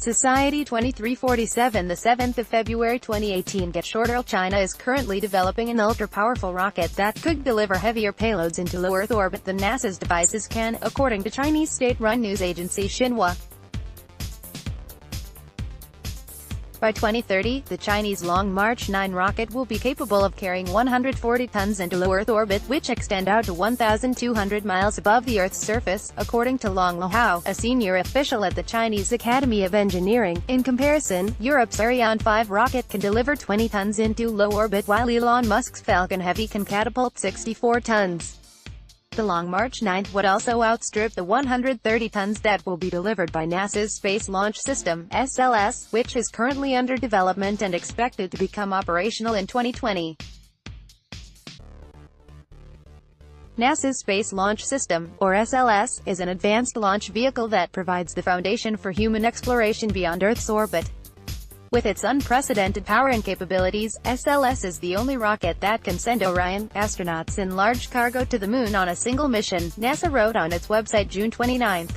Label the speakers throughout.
Speaker 1: Society 2347, the 7th of February 2018. URLChina is currently developing an ultra-powerful rocket that could deliver heavier payloads into low Earth orbit than NASA's devices can, according to Chinese state-run news agency Xinhua. By 2030, the Chinese Long March 9 rocket will be capable of carrying 140 tons into low Earth orbit, which extend out to 1,200 miles above the Earth's surface, according to Long Lehao, a senior official at the Chinese Academy of Engineering. In comparison, Europe's Ariane 5 rocket can deliver 20 tons into low orbit, while Elon Musk's Falcon Heavy can catapult 64 tons. The Long March 9 would also outstrip the 130 tons that will be delivered by NASA's Space Launch System (SLS), which is currently under development and expected to become operational in 2020. NASA's Space Launch System, or SLS, is an advanced launch vehicle that provides the foundation for human exploration beyond Earth's orbit. With its unprecedented power and capabilities, SLS is the only rocket that can send Orion astronauts in large cargo to the Moon on a single mission, NASA wrote on its website June 29.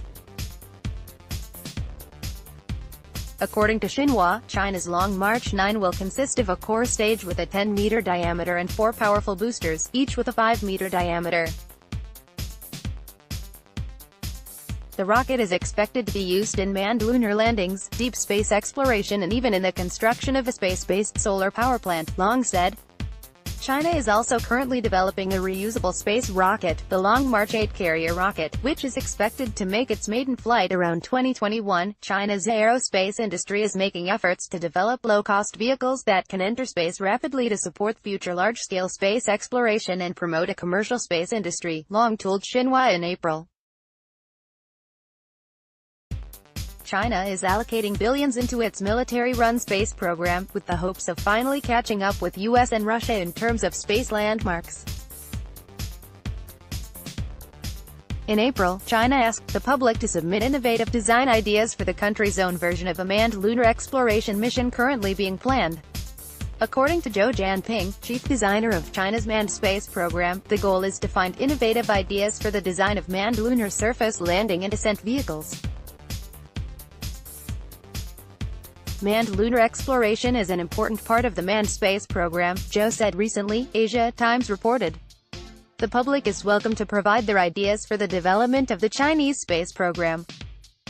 Speaker 1: According to Xinhua, China's Long March 9 will consist of a core stage with a 10-meter diameter and 4 powerful boosters, each with a 5-meter diameter. The rocket is expected to be used in manned lunar landings, deep space exploration and even in the construction of a space-based solar power plant, Long said. China is also currently developing a reusable space rocket, the Long March 8 carrier rocket, which is expected to make its maiden flight around 2021. China's aerospace industry is making efforts to develop low-cost vehicles that can enter space rapidly to support future large-scale space exploration and promote a commercial space industry, Long told Xinhua in April. China is allocating billions into its military-run space program, with the hopes of finally catching up with US and Russia in terms of space landmarks. In April, China asked the public to submit innovative design ideas for the country's own version of a manned lunar exploration mission currently being planned. According to Zhou Jianping, chief designer of China's manned space program, the goal is to find innovative ideas for the design of manned lunar surface landing and descent vehicles. Manned lunar exploration is an important part of the manned space program, Zhou said recently, Asia Times reported. The public is welcome to provide their ideas for the development of the Chinese space program.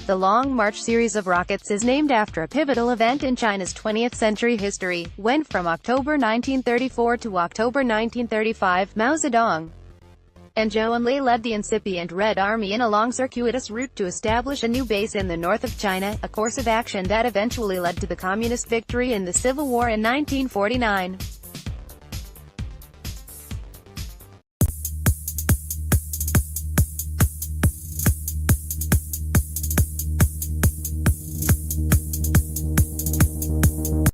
Speaker 1: The Long March series of rockets is named after a pivotal event in China's 20th century history, when from October 1934 to October 1935, Mao Zedong and Zhou Enlai led the incipient Red Army in a long circuitous route to establish a new base in the north of China, a course of action that eventually led to the communist victory in the Civil War in 1949.